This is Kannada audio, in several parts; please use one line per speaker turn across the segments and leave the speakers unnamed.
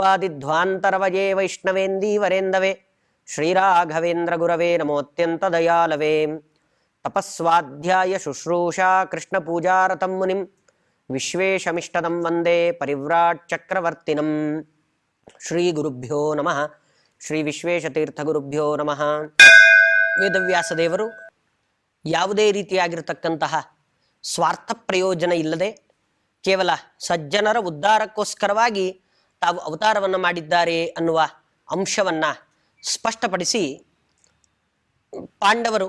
ಗುರುವಾದಿಧ್ವಾಂತರವಯೇ ವೈಷ್ಣವೇಂದೀವರೇಂದವೇ ಶ್ರೀರಾಘವೇಂದ್ರ ಗುರವೇ ನಮೋತ್ಯಂತ ದಯಾಲವೇ. ತಪಸ್ವಾಧ್ಯಾಯ ಶುಶ್ರೂಷಾ ಕೃಷ್ಣ ಪೂಜಾರತಂ ಮುನಿಂ ವಿಶ್ವೇಶಮಿಷ್ಟದಂ ವಂದೇ ಪರಿವ್ರಾಟ್ ಚಕ್ರವರ್ತಿನಂ. ಶ್ರೀ ಗುರುಭ್ಯೋ ನಮಃ. ಶ್ರೀ ವಿಶ್ವೇಶತೀರ್ಥ ಗುರುಭ್ಯೋ ನಮಃ. ವೇದವ್ಯಾಸದೇವರು ಯಾವುದೇ ರೀತಿಯಾಗಿರತಕ್ಕಂತಹ ಸ್ವಾರ್ಥ ಪ್ರಯೋಜನ ಇಲ್ಲದೆ ಕೇವಲ ಸಜ್ಜನರ ಉದ್ಧಾರಕ್ಕೋಸ್ಕರವಾಗಿ ತಾವು ಅವತಾರವನ್ನು ಮಾಡಿದ್ದಾರೆ ಅನ್ನುವ ಅಂಶವನ್ನು ಸ್ಪಷ್ಟಪಡಿಸಿ, ಪಾಂಡವರು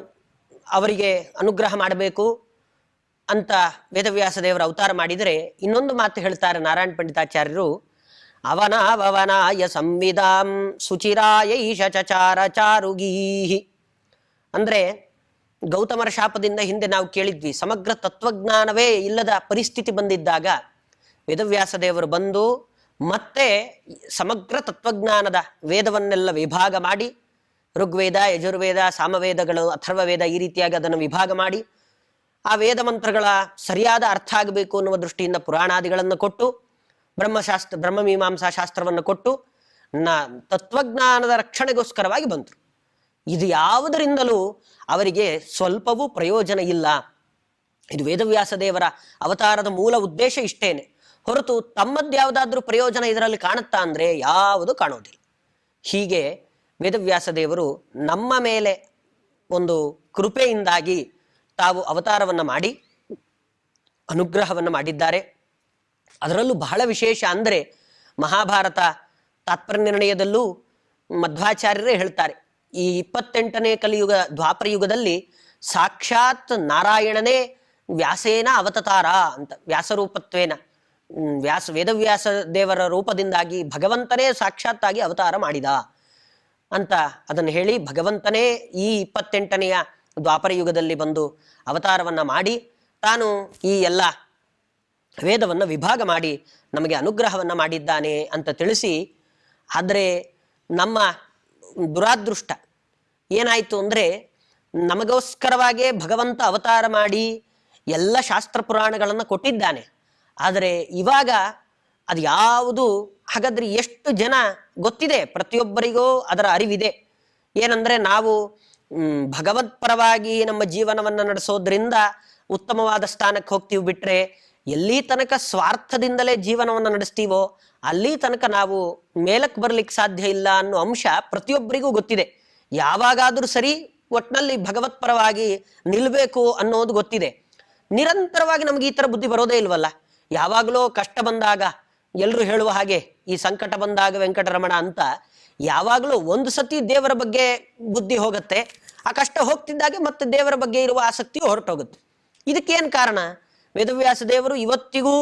ಅವರಿಗೆ ಅನುಗ್ರಹ ಮಾಡಬೇಕು ಅಂತ ವೇದವ್ಯಾಸದೇವರು ಅವತಾರ ಮಾಡಿದರೆ ಇನ್ನೊಂದು ಮಾತು ಹೇಳ್ತಾರೆ ನಾರಾಯಣ ಪಂಡಿತಾಚಾರ್ಯರು. ಅವನಾವನಾಯ ಸಂವಿಧಾಂ ಸುಚಿರಾಯ ಈಶ ಚಚಾರ ಚಾರುಗೀಹಿ. ಅಂದರೆ ಗೌತಮರ ಶಾಪದಿಂದ ಹಿಂದೆ ನಾವು ಕೇಳಿದ್ವಿ, ಸಮಗ್ರ ತತ್ವಜ್ಞಾನವೇ ಇಲ್ಲದ ಪರಿಸ್ಥಿತಿ ಬಂದಿದ್ದಾಗ ವೇದವ್ಯಾಸದೇವರು ಬಂದು ಮತ್ತೆ ಸಮಗ್ರ ತತ್ವಜ್ಞಾನದ ವೇದವನ್ನೆಲ್ಲ ವಿಭಾಗ ಮಾಡಿ, ಋಗ್ವೇದ, ಯಜುರ್ವೇದ, ಸಾಮವೇದಗಳು, ಅಥರ್ವವೇದ ಈ ರೀತಿಯಾಗಿ ಅದನ್ನು ವಿಭಾಗ ಮಾಡಿ ಆ ವೇದ ಮಂತ್ರಗಳ ಸರಿಯಾದ ಅರ್ಥ ಆಗಬೇಕು ಅನ್ನುವ ದೃಷ್ಟಿಯಿಂದ ಪುರಾಣಾದಿಗಳನ್ನು ಕೊಟ್ಟು, ಬ್ರಹ್ಮಮೀಮಾಂಸಾ ಶಾಸ್ತ್ರವನ್ನು ಕೊಟ್ಟು ತತ್ವಜ್ಞಾನದ ರಕ್ಷಣೆಗೋಸ್ಕರವಾಗಿ ಬಂದರು. ಇದು ಯಾವುದರಿಂದಲೂ ಅವರಿಗೆ ಸ್ವಲ್ಪವೂ ಪ್ರಯೋಜನ ಇಲ್ಲ. ಇದು ವೇದವ್ಯಾಸದೇವರ ಅವತಾರದ ಮೂಲ ಉದ್ದೇಶ ಇಷ್ಟೇನೆ ಹೊರತು ತಮ್ಮದ್ಯಾವುದಾದ್ರೂ ಪ್ರಯೋಜನ ಇದರಲ್ಲಿ ಕಾಣುತ್ತಾ ಅಂದರೆ ಯಾವುದು ಕಾಣೋದಿಲ್ಲ. ಹೀಗೆ ವೇದವ್ಯಾಸದೇವರು ನಮ್ಮ ಮೇಲೆ ಒಂದು ಕೃಪೆಯಿಂದಾಗಿ ತಾವು ಅವತಾರವನ್ನು ಮಾಡಿ ಅನುಗ್ರಹವನ್ನು ಮಾಡಿದ್ದಾರೆ. ಅದರಲ್ಲೂ ಬಹಳ ವಿಶೇಷ ಅಂದರೆ ಮಹಾಭಾರತ ತಾತ್ಪರ್ಯ ನಿರ್ಣಯದಲ್ಲೂ ಮಧ್ವಾಚಾರ್ಯರೇ ಹೇಳ್ತಾರೆ, ಈ 28ನೇ ಕಲಿಯುಗ ದ್ವಾಪರ ಯುಗದಲ್ಲಿ ಸಾಕ್ಷಾತ್ ನಾರಾಯಣನೇ ವ್ಯಾಸೇನ ಅವತಾರ ಅಂತ, ವ್ಯಾಸರೂಪತ್ವೇನ ವೇದವ್ಯಾಸ ದೇವರ ರೂಪದಿಂದಾಗಿ ಭಗವಂತನೇ ಸಾಕ್ಷಾತ್ತಾಗಿ ಅವತಾರ ಮಾಡಿದ ಅಂತ ಅದನ್ನು ಹೇಳಿ, ಭಗವಂತನೇ ಈ 28ನೆಯ ದ್ವಾಪರ ಯುಗದಲ್ಲಿ ಬಂದು ಅವತಾರವನ್ನು ಮಾಡಿ ತಾನು ಈ ಎಲ್ಲ ವೇದವನ್ನು ವಿಭಾಗ ಮಾಡಿ ನಮಗೆ ಅನುಗ್ರಹವನ್ನು ಮಾಡಿದ್ದಾನೆ ಅಂತ ತಿಳಿಸಿ, ಆದರೆ ನಮ್ಮ ದುರಾದೃಷ್ಟ ಏನಾಯಿತು ಅಂದರೆ, ನಮಗೋಸ್ಕರವಾಗೇ ಭಗವಂತ ಅವತಾರ ಮಾಡಿ ಎಲ್ಲ ಶಾಸ್ತ್ರ ಪುರಾಣಗಳನ್ನು ಕೊಟ್ಟಿದ್ದಾನೆ. ಆದರೆ ಇವಾಗ ಅದು ಯಾವುದು, ಹಾಗಾದರೆ ಎಷ್ಟು ಜನ ಗೊತ್ತಿದೆ? ಪ್ರತಿಯೊಬ್ಬರಿಗೂ ಅದರ ಅರಿವಿದೆ. ಏನಂದರೆ ನಾವು ಭಗವತ್ಪರವಾಗಿ ನಮ್ಮ ಜೀವನವನ್ನು ನಡೆಸೋದ್ರಿಂದ ಉತ್ತಮವಾದ ಸ್ಥಾನಕ್ಕೆ ಹೋಗ್ತೀವಿ, ಬಿಟ್ಟರೆ ಎಲ್ಲಿ ತನಕ ಸ್ವಾರ್ಥದಿಂದಲೇ ಜೀವನವನ್ನು ನಡೆಸ್ತೀವೋ ಅಲ್ಲಿ ತನಕ ನಾವು ಮೇಲಕ್ಕೆ ಬರ್ಲಿಕ್ಕೆ ಸಾಧ್ಯ ಇಲ್ಲ ಅನ್ನೋ ಅಂಶ ಪ್ರತಿಯೊಬ್ಬರಿಗೂ ಗೊತ್ತಿದೆ. ಯಾವಾಗಾದರೂ ಸರಿ ಒಟ್ಟಿನಲ್ಲಿ ಭಗವತ್ಪರವಾಗಿ ನಿಲ್ಲಬೇಕು ಅನ್ನೋದು ಗೊತ್ತಿದೆ. ನಿರಂತರವಾಗಿ ನಮಗೆ ಈ ಥರ ಬುದ್ಧಿ ಬರೋದೇ ಇಲ್ವಲ್ಲ. ಯಾವಾಗಲೂ ಕಷ್ಟ ಬಂದಾಗ ಎಲ್ಲರೂ ಹೇಳುವ ಹಾಗೆ ಈ ಸಂಕಟ ಬಂದಾಗ ವೆಂಕಟರಮಣ ಅಂತ ಯಾವಾಗಲೂ ಒಂದು ಸತಿ ದೇವರ ಬಗ್ಗೆ ಬುದ್ಧಿ ಹೋಗುತ್ತೆ, ಆ ಕಷ್ಟ ಹೋಗ್ತಿದ್ದಾಗೆ ಮತ್ತೆ ದೇವರ ಬಗ್ಗೆ ಇರುವ ಆಸಕ್ತಿಯು ಹೊರಟೋಗುತ್ತೆ. ಇದಕ್ಕೇನು ಕಾರಣ? ವೇದವ್ಯಾಸ ದೇವರು ಇವತ್ತಿಗೂ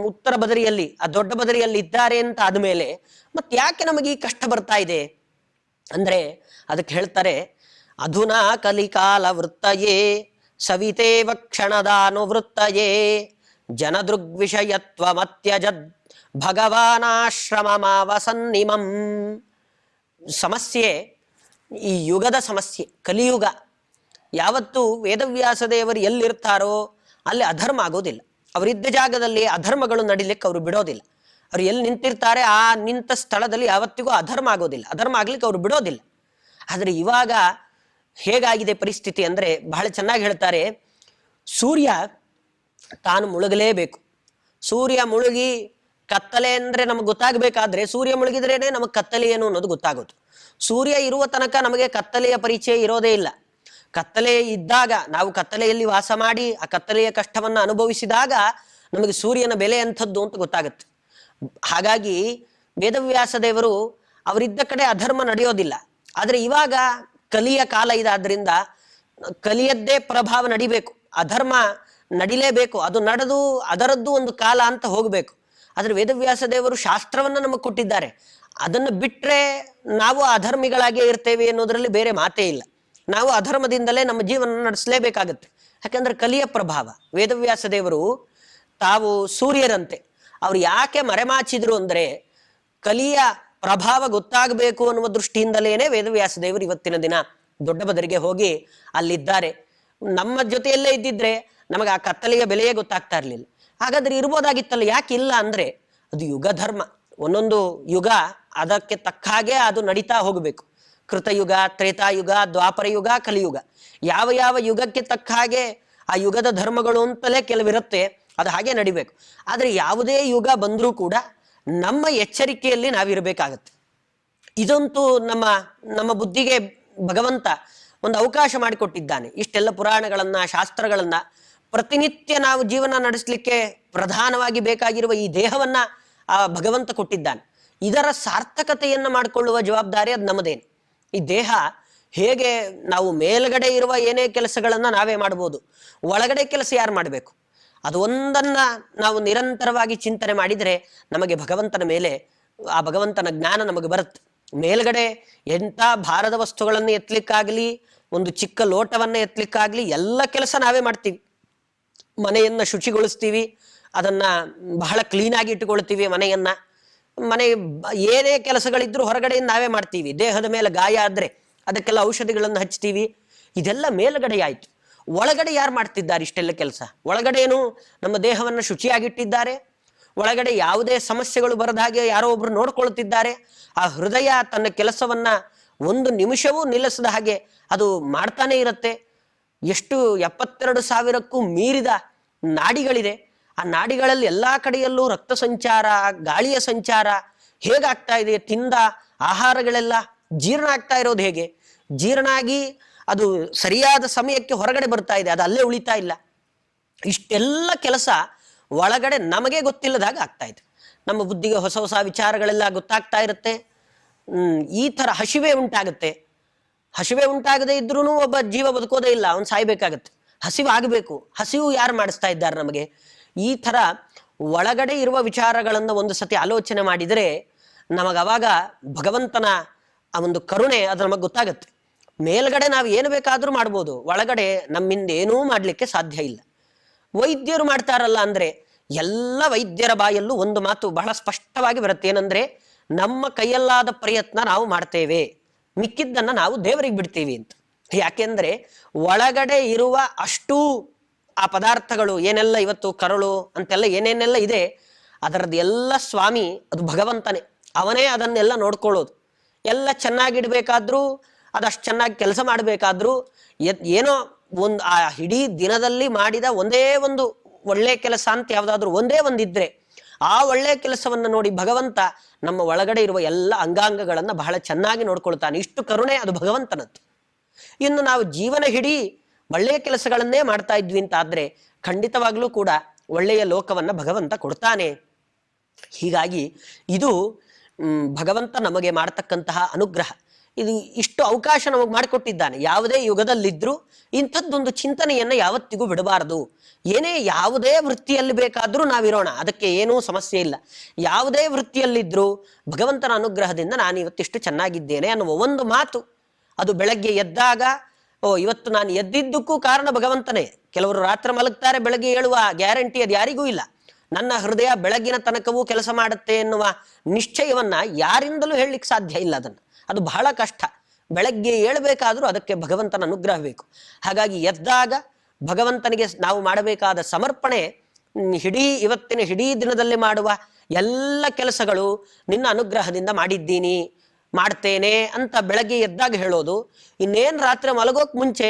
ಉತ್ತರ ಬದರಿಯಲ್ಲಿ, ಆ ದೊಡ್ಡ ಬದರಿಯಲ್ಲಿ ಇದ್ದಾರೆ ಅಂತ ಆದಮೇಲೆ ಮತ್ತೆ ಯಾಕೆ ನಮಗೆ ಈ ಕಷ್ಟ ಬರ್ತಾ ಇದೆ ಅಂದರೆ ಅದಕ್ಕೆ ಹೇಳ್ತಾರೆ, ಅಧುನಾ ಕಲಿಕಾಲ ವೃತ್ತಯೇ ಸವಿತೇವ ಕ್ಷಣದಾನುವೃತ್ತಯೇ ಜನದೃಗ್ವಿಷಯತ್ವ ಮತ್ಯಜದ್ ಭಗವಾನಾಶ್ರಮಮಾವಸನ್ನಿಮಂ. ಸಮಸ್ಯೆ ಈ ಯುಗದ ಸಮಸ್ಯೆ, ಕಲಿಯುಗ. ಯಾವತ್ತು ವೇದವ್ಯಾಸದೇವರು ಎಲ್ಲಿರ್ತಾರೋ ಅಲ್ಲಿ ಅಧರ್ಮ ಆಗೋದಿಲ್ಲ. ಅವರಿದ್ದ ಜಾಗದಲ್ಲಿ ಅಧರ್ಮಗಳು ನಡಿಲಿಕ್ಕೆ ಅವರು ಬಿಡೋದಿಲ್ಲ. ಅವರು ಎಲ್ಲಿ ನಿಂತಿರ್ತಾರೆ ಆ ನಿಂತ ಸ್ಥಳದಲ್ಲಿ ಯಾವತ್ತಿಗೂ ಅಧರ್ಮ ಆಗೋದಿಲ್ಲ, ಅಧರ್ಮ ಆಗ್ಲಿಕ್ಕೆ ಅವರು ಬಿಡೋದಿಲ್ಲ. ಆದರೆ ಇವಾಗ ಹೇಗಾಗಿದೆ ಪರಿಸ್ಥಿತಿ ಅಂದರೆ ಬಹಳ ಚೆನ್ನಾಗಿ ಹೇಳ್ತಾರೆ, ಸೂರ್ಯ ತಾನು ಮುಳುಗಲೇಬೇಕು. ಸೂರ್ಯ ಮುಳುಗಿ ಕತ್ತಲೆ ಅಂದರೆ ನಮಗೆ ಗೊತ್ತಾಗಬೇಕಾದ್ರೆ ಸೂರ್ಯ ಮುಳುಗಿದ್ರೇನೆ ನಮಗೆ ಕತ್ತಲೆ ಏನು ಅನ್ನೋದು ಗೊತ್ತಾಗೋದು. ಸೂರ್ಯ ಇರುವ ತನಕ ನಮಗೆ ಕತ್ತಲೆಯ ಪರಿಚಯ ಇರೋದೇ ಇಲ್ಲ. ಕತ್ತಲೆ ಇದ್ದಾಗ, ನಾವು ಕತ್ತಲೆಯಲ್ಲಿ ವಾಸ ಮಾಡಿ ಆ ಕತ್ತಲೆಯ ಕಷ್ಟವನ್ನು ಅನುಭವಿಸಿದಾಗ ನಮಗೆ ಸೂರ್ಯನ ಬೆಲೆ ಎಂಥದ್ದು ಅಂತ ಗೊತ್ತಾಗುತ್ತೆ. ಹಾಗಾಗಿ ವೇದವ್ಯಾಸ ದೇವರು ಅವರಿದ್ದ ಕಡೆ ಅಧರ್ಮ ನಡೆಯೋದಿಲ್ಲ. ಆದರೆ ಇವಾಗ ಕಲಿಯ ಕಾಲ ಇದಾದ್ರಿಂದ ಕಲಿಯದ್ದೇ ಪ್ರಭಾವ ನಡಿಬೇಕು, ಅಧರ್ಮ ನಡಿಲೇಬೇಕು. ಅದು ನಡೆದು ಅದರದ್ದು ಒಂದು ಕಾಲ ಅಂತ ಹೋಗಬೇಕು. ಆದರೆ ವೇದವ್ಯಾಸ ದೇವರು ಶಾಸ್ತ್ರವನ್ನು ನಮಗೆ ಕೊಟ್ಟಿದ್ದಾರೆ. ಅದನ್ನು ಬಿಟ್ಟರೆ ನಾವು ಅಧರ್ಮಿಗಳಾಗೇ ಇರ್ತೇವೆ ಅನ್ನೋದರಲ್ಲಿ ಬೇರೆ ಮಾತೇ ಇಲ್ಲ. ನಾವು ಅಧರ್ಮದಿಂದಲೇ ನಮ್ಮ ಜೀವನ ನಡೆಸಲೇಬೇಕಾಗತ್ತೆ. ಯಾಕಂದ್ರೆ ಕಲಿಯ ಪ್ರಭಾವ. ವೇದವ್ಯಾಸ ದೇವರು ತಾವು ಸೂರ್ಯರಂತೆ. ಅವ್ರು ಯಾಕೆ ಮರೆಮಾಚಿದ್ರು ಅಂದರೆ ಕಲಿಯ ಪ್ರಭಾವ ಗೊತ್ತಾಗಬೇಕು ಅನ್ನುವ ದೃಷ್ಟಿಯಿಂದಲೇನೆ ವೇದವ್ಯಾಸ ದೇವರು ಇವತ್ತಿನ ದಿನ ದೊಡ್ಡ ಬದರಿಗೆ ಹೋಗಿ ಅಲ್ಲಿದ್ದಾರೆ. ನಮ್ಮ ಜೊತೆಯಲ್ಲೇ ಇದ್ದಿದ್ರೆ ನಮಗೆ ಆ ಕತ್ತಲೆಯ ಬೆಲೆಯೇ ಗೊತ್ತಾಗ್ತಾ ಇರಲಿಲ್ಲ. ಹಾಗಾದ್ರೆ ಇರ್ಬೋದಾಗಿತ್ತಲ್ಲ, ಯಾಕೆ ಇಲ್ಲ ಅಂದರೆ ಅದು ಯುಗ ಧರ್ಮ. ಒಂದೊಂದು ಯುಗ ಅದಕ್ಕೆ ತಕ್ಕ ಹಾಗೆ ಅದು ನಡೀತಾ ಹೋಗಬೇಕು. ಕೃತಯುಗ, ತ್ರೇತಾಯುಗ, ದ್ವಾಪರ ಯುಗ, ಕಲಿಯುಗ. ಯಾವ ಯಾವ ಯುಗಕ್ಕೆ ತಕ್ಕ ಹಾಗೆ ಆ ಯುಗದ ಧರ್ಮಗಳು ಅಂತಲೇ ಕೆಲವಿರುತ್ತೆ, ಅದು ಹಾಗೆ ನಡಿಬೇಕು. ಆದರೆ ಯಾವುದೇ ಯುಗ ಬಂದರೂ ಕೂಡ ನಮ್ಮ ಎಚ್ಚರಿಕೆಯಲ್ಲಿ ನಾವಿರಬೇಕಾಗತ್ತೆ. ಇದಂತೂ ನಮ್ಮ ನಮ್ಮ ಬುದ್ಧಿಗೆ ಭಗವಂತ ಒಂದು ಅವಕಾಶ ಮಾಡಿಕೊಟ್ಟಿದ್ದಾನೆ. ಇಷ್ಟೆಲ್ಲ ಪುರಾಣಗಳನ್ನ, ಶಾಸ್ತ್ರಗಳನ್ನ ಪ್ರತಿನಿತ್ಯ ನಾವು ಜೀವನ ನಡೆಸಲಿಕ್ಕೆ ಪ್ರಧಾನವಾಗಿ ಬೇಕಾಗಿರುವ ಈ ದೇಹವನ್ನ ಆ ಭಗವಂತ ಕೊಟ್ಟಿದ್ದಾನೆ. ಇದರ ಸಾರ್ಥಕತೆಯನ್ನು ಮಾಡಿಕೊಳ್ಳುವ ಜವಾಬ್ದಾರಿ ಅದು ನಮ್ಮದೇನು. ಈ ದೇಹ ಹೇಗೆ ನಾವು ಮೇಲ್ಗಡೆ ಇರುವ ಏನೇ ಕೆಲಸಗಳನ್ನ ನಾವೇ ಮಾಡ್ಬೋದು, ಒಳಗಡೆ ಕೆಲಸ ಯಾರು ಮಾಡಬೇಕು? ಅದು ಒಂದನ್ನ ನಾವು ನಿರಂತರವಾಗಿ ಚಿಂತನೆ ಮಾಡಿದರೆ ನಮಗೆ ಭಗವಂತನ ಮೇಲೆ ಆ ಭಗವಂತನ ಜ್ಞಾನ ನಮಗೆ ಬರುತ್ತೆ. ಮೇಲ್ಗಡೆ ಎಂಥ ಭಾರದ ವಸ್ತುಗಳನ್ನು ಎತ್ತಲಿಕ್ಕಾಗಲಿ, ಒಂದು ಚಿಕ್ಕ ಲೋಟವನ್ನ ಎತ್ತಲಿಕ್ಕಾಗ್ಲಿ ಎಲ್ಲ ಕೆಲಸ ನಾವೇ ಮಾಡ್ತೀವಿ. ಮನೆಯನ್ನ ಶುಚಿಗೊಳಿಸ್ತೀವಿ, ಅದನ್ನ ಬಹಳ ಕ್ಲೀನಾಗಿ ಇಟ್ಟುಕೊಳ್ತೀವಿ. ಮನೆ ಏನೇ ಕೆಲಸಗಳಿದ್ರೂ ಹೊರಗಡೆಯಿಂದ ನಾವೇ ಮಾಡ್ತೀವಿ. ದೇಹದ ಮೇಲೆ ಗಾಯ ಆದ್ರೆ ಅದಕ್ಕೆಲ್ಲ ಔಷಧಿಗಳನ್ನು ಹಚ್ತೀವಿ. ಇದೆಲ್ಲ ಮೇಲ್ಗಡೆ ಆಯ್ತು. ಒಳಗಡೆ ಯಾರು ಮಾಡ್ತಿದ್ದಾರೆ ಇಷ್ಟೆಲ್ಲ ಕೆಲಸ? ಒಳಗಡೆನು ನಮ್ಮ ದೇಹವನ್ನು ಶುಚಿಯಾಗಿಟ್ಟಿದ್ದಾರೆ. ಒಳಗಡೆ ಯಾವುದೇ ಸಮಸ್ಯೆಗಳು ಬರದ ಹಾಗೆ ಯಾರೋ ಒಬ್ರು ನೋಡ್ಕೊಳ್ತಿದ್ದಾರೆ. ಆ ಹೃದಯ ತನ್ನ ಕೆಲಸವನ್ನ ಒಂದು ನಿಮಿಷವೂ ನಿಲ್ಲಿಸದ ಹಾಗೆ ಅದು ಮಾಡ್ತಾನೆ ಇರುತ್ತೆ. ಎಷ್ಟು 72,000ಕ್ಕೂ ಮೀರಿದ ನಾಡಿಗಳಿದೆ. ಆ ನಾಡಿಗಳಲ್ಲಿ ಎಲ್ಲಾ ಕಡೆಯಲ್ಲೂ ರಕ್ತ ಸಂಚಾರ, ಗಾಳಿಯ ಸಂಚಾರ ಹೇಗಾಗ್ತಾ ಇದೆ? ತಿಂದ ಆಹಾರಗಳೆಲ್ಲ ಜೀರ್ಣ ಆಗ್ತಾ ಇರೋದು ಹೇಗೆ? ಜೀರ್ಣ ಆಗಿ ಅದು ಸರಿಯಾದ ಸಮಯಕ್ಕೆ ಹೊರಗಡೆ ಬರ್ತಾ ಇದೆ, ಅದು ಅಲ್ಲೇ ಉಳಿತಾ ಇಲ್ಲ. ಇಷ್ಟೆಲ್ಲ ಕೆಲಸ ಒಳಗಡೆ ನಮಗೆ ಗೊತ್ತಿಲ್ಲದಾಗ ಆಗ್ತಾ ಇದೆ. ನಮ್ಮ ಬುದ್ಧಿಗೆ ಹೊಸ ಹೊಸ ವಿಚಾರಗಳೆಲ್ಲ ಗೊತ್ತಾಗ್ತಾ ಇರುತ್ತೆ. ಈ ಥರ ಹಸಿವೆ ಉಂಟಾಗುತ್ತೆ. ಹಸಿವೆ ಉಂಟಾಗದೇ ಇದ್ರೂ ಒಬ್ಬ ಜೀವ ಬದುಕೋದೇ ಇಲ್ಲ, ಅವನು ಸಾಯ್ಬೇಕಾಗತ್ತೆ. ಹಸಿವು ಆಗಬೇಕು. ಹಸಿವು ಯಾರು ಮಾಡಿಸ್ತಾ ಇದ್ದಾರೆ ನಮಗೆ? ಈ ಥರ ಒಳಗಡೆ ಇರುವ ವಿಚಾರಗಳನ್ನು ಒಂದು ಸತಿ ಆಲೋಚನೆ ಮಾಡಿದರೆ ನಮಗವಾಗ ಭಗವಂತನ ಆ ಒಂದು ಕರುಣೆ ಅದು ನಮಗೆ ಗೊತ್ತಾಗತ್ತೆ. ಮೇಲ್ಗಡೆ ನಾವು ಏನು ಬೇಕಾದರೂ ಮಾಡ್ಬೋದು, ಒಳಗಡೆ ನಮ್ಮಿಂದ ಏನೂ ಮಾಡಲಿಕ್ಕೆ ಸಾಧ್ಯ ಇಲ್ಲ. ವೈದ್ಯರು ಮಾಡ್ತಾರಲ್ಲ ಅಂದ್ರೆ, ಎಲ್ಲ ವೈದ್ಯರ ಬಾಯಲ್ಲೂ ಒಂದು ಮಾತು ಬಹಳ ಸ್ಪಷ್ಟವಾಗಿ ಬರುತ್ತೆ. ಏನಂದ್ರೆ, ನಮ್ಮ ಕೈಯಲ್ಲಾದ ಪ್ರಯತ್ನ ನಾವು ಮಾಡ್ತೇವೆ, ಮಿಕ್ಕಿದ್ದನ್ನ ನಾವು ದೇವರಿಗೆ ಬಿಡ್ತೀವಿ ಅಂತ. ಯಾಕೆಂದ್ರೆ ಒಳಗಡೆ ಇರುವ ಅಷ್ಟೂ ಆ ಪದಾರ್ಥಗಳು ಏನೆಲ್ಲ ಇವತ್ತು ಕರಳು ಅಂತೆಲ್ಲ ಏನೇನೆಲ್ಲ ಇದೆ, ಅದರದ್ದು ಎಲ್ಲ ಸ್ವಾಮಿ ಅದು ಭಗವಂತನೇ. ಅವನೇ ಅದನ್ನೆಲ್ಲ ನೋಡ್ಕೊಳ್ಳೋದು. ಎಲ್ಲ ಚೆನ್ನಾಗಿಡ್ಬೇಕಾದ್ರೂ, ಅದಷ್ಟು ಚೆನ್ನಾಗಿ ಕೆಲಸ ಮಾಡಬೇಕಾದ್ರೂ, ಏನೋ ಒಂದು ಆ ಇಡೀ ದಿನದಲ್ಲಿ ಮಾಡಿದ ಒಂದೇ ಒಂದು ಒಳ್ಳೆ ಕೆಲಸ ಅಂತ ಯಾವುದಾದ್ರೂ ಒಂದೇ ಒಂದಿದ್ರೆ ಆ ಒಳ್ಳೆ ಕೆಲಸವನ್ನು ನೋಡಿ ಭಗವಂತ ನಮ್ಮ ಒಳಗಡೆ ಇರುವ ಎಲ್ಲ ಅಂಗಾಂಗಗಳನ್ನ ಬಹಳ ಚೆನ್ನಾಗಿ ನೋಡ್ಕೊಳ್ತಾನೆ. ಇಷ್ಟು ಕರುಣೆ ಅದು ಭಗವಂತನದ್ದು. ಇನ್ನು ನಾವು ಜೀವನ ಹಿಡೀ ಒಳ್ಳೆಯ ಕೆಲಸಗಳನ್ನೇ ಮಾಡ್ತಾ ಇದ್ವಿ ಅಂತ ಆದ್ರೆ ಖಂಡಿತವಾಗ್ಲೂ ಕೂಡ ಒಳ್ಳೆಯ ಲೋಕವನ್ನ ಭಗವಂತ ಕೊಡ್ತಾನೆ. ಹೀಗಾಗಿ ಇದು ಭಗವಂತ ನಮಗೆ ಮಾಡತಕ್ಕಂತಹ ಅನುಗ್ರಹ. ಇದು ಇಷ್ಟು ಅವಕಾಶ ನಮಗೆ ಮಾಡಿಕೊಟ್ಟಿದ್ದಾನೆ. ಯಾವುದೇ ಯುಗದಲ್ಲಿದ್ರೂ ಇಂಥದ್ದೊಂದು ಚಿಂತನೆಯನ್ನ ಯಾವತ್ತಿಗೂ ಬಿಡಬಾರದು. ಯಾವುದೇ ವೃತ್ತಿಯಲ್ಲಿ ಬೇಕಾದ್ರೂ ನಾವಿರೋಣ, ಅದಕ್ಕೆ ಏನೂ ಸಮಸ್ಯೆ ಇಲ್ಲ. ಯಾವುದೇ ವೃತ್ತಿಯಲ್ಲಿದ್ರೂ ಭಗವಂತನ ಅನುಗ್ರಹದಿಂದ ನಾನು ಇವತ್ತಿಷ್ಟು ಚೆನ್ನಾಗಿದ್ದೇನೆ ಅನ್ನುವ ಒಂದು ಮಾತು, ಅದು ಬೆಳಗ್ಗೆ ಎದ್ದಾಗ ಇವತ್ತು ನಾನು ಎದ್ದಿದ್ದಕ್ಕೂ ಕಾರಣ ಭಗವಂತನೇ. ಕೆಲವರು ರಾತ್ರಿ ಮಲಗ್ತಾರೆ, ಬೆಳಗ್ಗೆ ಏಳುವ ಗ್ಯಾರಂಟಿ ಅದು ಯಾರಿಗೂ ಇಲ್ಲ. ನನ್ನ ಹೃದಯ ಬೆಳಗಿನ ತನಕವೂ ಕೆಲಸ ಮಾಡುತ್ತೆ ಎನ್ನುವ ನಿಶ್ಚಯವನ್ನ ಯಾರಿಂದಲೂ ಹೇಳಲಿಕ್ಕೆ ಸಾಧ್ಯ ಇಲ್ಲ. ಅದು ಬಹಳ ಕಷ್ಟ. ಬೆಳಗ್ಗೆ ಏಳಬೇಕಾದ್ರೂ ಅದಕ್ಕೆ ಭಗವಂತನ ಅನುಗ್ರಹ ಬೇಕು. ಹಾಗಾಗಿ ಎದ್ದಾಗ ಭಗವಂತನಿಗೆ ನಾವು ಮಾಡಬೇಕಾದ ಸಮರ್ಪಣೆ, ಇವತ್ತಿನ ಇಡೀ ದಿನದಲ್ಲಿ ಮಾಡುವ ಎಲ್ಲ ಕೆಲಸಗಳು ನಿನ್ನ ಅನುಗ್ರಹದಿಂದ ಮಾಡಿದ್ದೀನಿ, ಮಾಡ್ತೇನೆ ಅಂತ ಬೆಳಗ್ಗೆ ಎದ್ದಾಗ ಹೇಳೋದು. ಇನ್ನೇನು ರಾತ್ರಿ ಮಲಗೋಕ್ ಮುಂಚೆ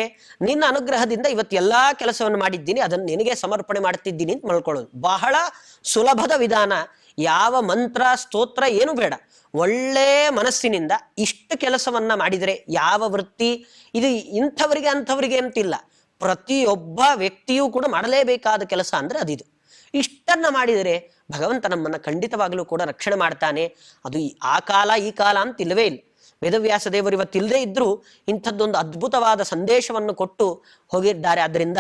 ನಿನ್ನ ಅನುಗ್ರಹದಿಂದ ಇವತ್ತು ಎಲ್ಲಾ ಕೆಲಸವನ್ನು ಮಾಡಿದ್ದೀನಿ, ಅದನ್ನು ನಿನಗೆ ಸಮರ್ಪಣೆ ಮಾಡ್ತಿದ್ದೀನಿ ಅಂತ ಮಲ್ಕೊಳ್ಳೋದು. ಬಹಳ ಸುಲಭದ ವಿಧಾನ. ಯಾವ ಮಂತ್ರ ಸ್ತೋತ್ರ ಏನು ಬೇಡ, ಒಳ್ಳೆ ಮನಸ್ಸಿನಿಂದ ಇಷ್ಟು ಕೆಲಸವನ್ನ ಮಾಡಿದರೆ ಯಾವ ವೃತ್ತಿ ಇದು ಇಂಥವರಿಗೆ ಅಂಥವರಿಗೆ ಅಂತಿಲ್ಲ, ಪ್ರತಿಯೊಬ್ಬ ವ್ಯಕ್ತಿಯೂ ಕೂಡ ಮಾಡಲೇಬೇಕಾದ ಕೆಲಸ ಅಂದ್ರೆ ಅದಿದು. ಇಷ್ಟನ್ನ ಮಾಡಿದರೆ ಭಗವಂತ ನಮ್ಮನ್ನ ಖಂಡಿತವಾಗಲೂ ಕೂಡ ರಕ್ಷಣೆ ಮಾಡ್ತಾನೆ. ಅದು ಆ ಕಾಲ ಈ ಕಾಲ ಅಂತ ಇಲ್ಲವೇ ಇಲ್ಲ. ವೇದವ್ಯಾಸ ದೇವರು ಇವತ್ತಿಲ್ಲದೆ ಇದ್ರೂ ಇಂಥದ್ದೊಂದು ಅದ್ಭುತವಾದ ಸಂದೇಶವನ್ನು ಕೊಟ್ಟು ಹೋಗಿದ್ದಾರೆ. ಆದ್ರಿಂದ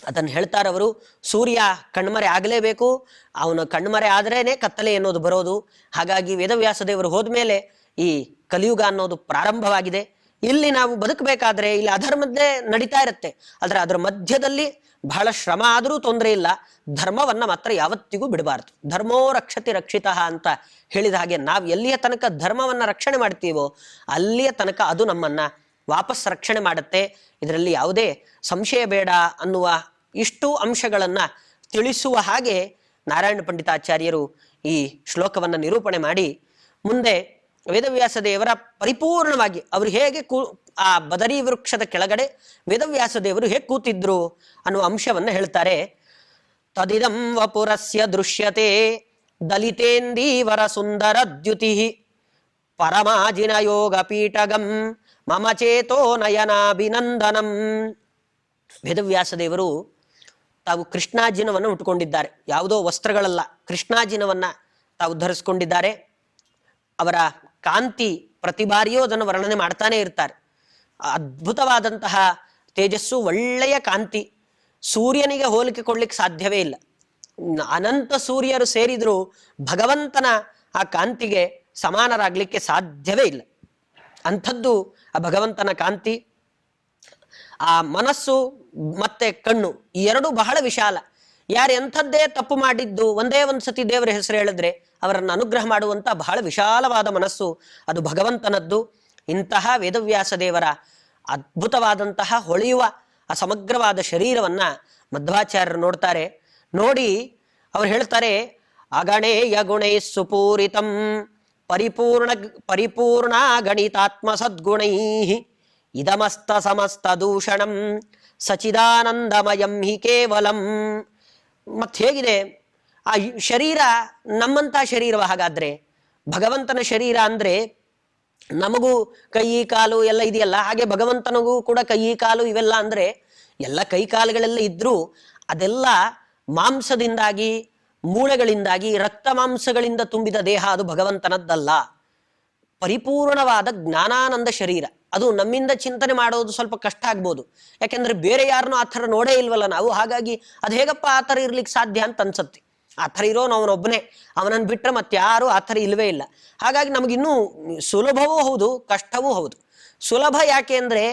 ಅದನ್ನು ಹೇಳ್ತಾರವರು, ಸೂರ್ಯ ಕಣ್ಮರೆ ಆಗಲೇಬೇಕು, ಅವನು ಕಣ್ಮರೆ ಆದ್ರೇನೆ ಕತ್ತಲೆ ಅನ್ನೋದು ಬರೋದು. ಹಾಗಾಗಿ ವೇದವ್ಯಾಸ ದೇವರು ಹೋದ್ಮೇಲೆ ಈ ಕಲಿಯುಗ ಅನ್ನೋದು ಪ್ರಾರಂಭವಾಗಿದೆ. ಇಲ್ಲಿ ನಾವು ಬದುಕಬೇಕಾದ್ರೆ ಇಲ್ಲಿ ಅಧರ್ಮದ್ದೇ ನಡೀತಾ ಇರುತ್ತೆ. ಆದ್ರೆ ಅದರ ಮಧ್ಯದಲ್ಲಿ ಬಹಳ ಶ್ರಮ ಆದರೂ ತೊಂದರೆ ಇಲ್ಲ, ಧರ್ಮವನ್ನ ಮಾತ್ರ ಯಾವತ್ತಿಗೂ ಬಿಡಬಾರ್ದು. ಧರ್ಮೋ ರಕ್ಷತಿ ರಕ್ಷಿತ ಅಂತ ಹೇಳಿದ ಹಾಗೆ ನಾವು ಎಲ್ಲಿಯ ತನಕ ಧರ್ಮವನ್ನ ರಕ್ಷಣೆ ಮಾಡ್ತೀವೋ ಅಲ್ಲಿಯ ತನಕ ಅದು ನಮ್ಮನ್ನ ವಾಪಸ್ ರಕ್ಷಣೆ ಮಾಡುತ್ತೆ. ಇದರಲ್ಲಿ ಯಾವುದೇ ಸಂಶಯ ಬೇಡ ಅನ್ನುವ ಇಷ್ಟು ಅಂಶಗಳನ್ನ ತಿಳಿಸುವ ಹಾಗೆ ನಾರಾಯಣ ಪಂಡಿತಾಚಾರ್ಯರು ಈ ಶ್ಲೋಕವನ್ನು ನಿರೂಪಣೆ ಮಾಡಿ ಮುಂದೆ ವೇದವ್ಯಾಸ ದೇವರ ಪರಿಪೂರ್ಣವಾಗಿ ಅವರು ಹೇಗೆ ಆ ಬದರಿ ವೃಕ್ಷದ ಕೆಳಗಡೆ ವೇದವ್ಯಾಸ ದೇವರು ಹೇಗೆ ಕೂತಿದ್ರು ಅನ್ನುವ ಅಂಶವನ್ನು ಹೇಳ್ತಾರೆ. ತದಿದಂ ವಪುರಸ್ಯ ದೃಶ್ಯತೆ ದಲಿತೇಂದೀವರ ಸುಂದರ ದ್ಯುತಿ ಪರಮಾಜಿನ ಯೋಗ ಪೀಠಗಂ ಮಮ ಚೇತೋ ನಯನಾಭಿನಂದನಂ. ವೇದವ್ಯಾಸ ದೇವರು ತಾವು ಕೃಷ್ಣಾಜಿನವನ್ನು ಉಟ್ಕೊಂಡಿದ್ದಾರೆ, ಯಾವುದೋ ವಸ್ತ್ರಗಳಲ್ಲ, ಕೃಷ್ಣಾಜಿನವನ್ನ ತಾವು ಧರಿಸ್ಕೊಂಡಿದ್ದಾರೆ. ಅವರ ಕಾಂತಿ ಪ್ರತಿ ಬಾರಿಯೂ ಅದನ್ನು ವರ್ಣನೆ ಮಾಡ್ತಾನೆ ಇರ್ತಾರೆ. ಅದ್ಭುತವಾದಂತಹ ತೇಜಸ್ಸು, ಒಳ್ಳೆಯ ಕಾಂತಿ, ಸೂರ್ಯನಿಗೆ ಹೋಲಿಕೆ ಕೊಡ್ಲಿಕ್ಕೆ ಸಾಧ್ಯವೇ ಇಲ್ಲ. ಅನಂತ ಸೂರ್ಯರು ಸೇರಿದ್ರು ಭಗವಂತನ ಆ ಕಾಂತಿಗೆ ಸಮಾನರಾಗಲಿಕ್ಕೆ ಸಾಧ್ಯವೇ ಇಲ್ಲ. ಅಂಥದ್ದು ಆ ಭಗವಂತನ ಕಾಂತಿ. ಆ ಮನಸ್ಸು ಮತ್ತೆ ಕಣ್ಣು ಈ ಎರಡೂ ಬಹಳ ವಿಶಾಲ. ಯಾರು ಎಂಥದ್ದೇ ತಪ್ಪು ಮಾಡಿದ್ದು ಒಂದೇ ಒಂದು ಸತಿ ದೇವರ ಹೆಸರು ಹೇಳಿದ್ರೆ ಅವರನ್ನು ಅನುಗ್ರಹ ಮಾಡುವಂಥ ಬಹಳ ವಿಶಾಲವಾದ ಮನಸ್ಸು ಅದು ಭಗವಂತನದ್ದು. ಇಂತಹ ವೇದವ್ಯಾಸ ದೇವರ ಅದ್ಭುತವಾದಂತಹ ಹೊಳೆಯುವ ಆ ಸಮಗ್ರವಾದ ಶರೀರವನ್ನ ಮಧ್ವಾಚಾರ್ಯರು ನೋಡ್ತಾರೆ. ನೋಡಿ ಅವ್ರು ಹೇಳ್ತಾರೆ, ಅಗಣೇಯ ಗುಣೈ ಸುಪೂರಿತಂ ಪರಿಪೂರ್ಣ ಗಣಿತಾತ್ಮ ಸದ್ಗುಣೈ ಇದಮಸ್ತ ಸಮಸ್ತ ದೂಷಣಂ ಸಚಿದಾನಂದಮಯಂ ಹಿ ಕೇವಲಂ. ಮತ್ತೆ ಹೇಗಿದೆ ಆ ಶರೀರ? ನಮ್ಮಂಥ ಶರೀರವ? ಹಾಗಾದ್ರೆ ಭಗವಂತನ ಶರೀರ ಅಂದ್ರೆ ನಮಗೂ ಕೈ ಕಾಲು ಎಲ್ಲ ಇದೆಯಲ್ಲ, ಹಾಗೆ ಭಗವಂತನಿಗೂ ಕೂಡ ಕೈ ಕಾಲು ಇವೆಲ್ಲ ಅಂದ್ರೆ ಎಲ್ಲ ಕೈ ಕಾಲುಗಳೆಲ್ಲ ಇದ್ರೂ ಅದೆಲ್ಲ ಮಾಂಸದಿಂದಾಗಿ, ಮೂಳೆಗಳಿಂದಾಗಿ, ರಕ್ತ ಮಾಂಸಗಳಿಂದ ತುಂಬಿದ ದೇಹ ಅದು ಭಗವಂತನದ್ದಲ್ಲ. ಪರಿಪೂರ್ಣವಾದ ಜ್ಞಾನಾನಂದ ಶರೀರ. ಅದು ನಮ್ಮಿಂದ ಚಿಂತನೆ ಮಾಡೋದು ಸ್ವಲ್ಪ ಕಷ್ಟ ಆಗ್ಬೋದು, ಯಾಕೆಂದ್ರೆ ಬೇರೆ ಯಾರನ್ನೂ ಆ ಥರ ನೋಡೇ ಇಲ್ವಲ್ಲ ನಾವು. ಹಾಗಾಗಿ ಅದು ಹೇಗಪ್ಪ ಆ ಥರ ಇರ್ಲಿಕ್ಕೆ ಸಾಧ್ಯ ಅಂತ ಅನ್ಸತ್ತೆ. ಆ ಥರ ಇರೋನು ಅವನೊಬ್ಬನೇ, ಅವನನ್ನು ಬಿಟ್ಟರೆ ಮತ್ತೆ ಯಾರು ಆ ಥರ ಇಲ್ವೇ ಇಲ್ಲ. ಹಾಗಾಗಿ ನಮಗಿನ್ನೂ ಸುಲಭವೂ ಹೌದು, ಕಷ್ಟವೂ ಹೌದು. ಸುಲಭ ಯಾಕೆ ಅಂದ್ರೆ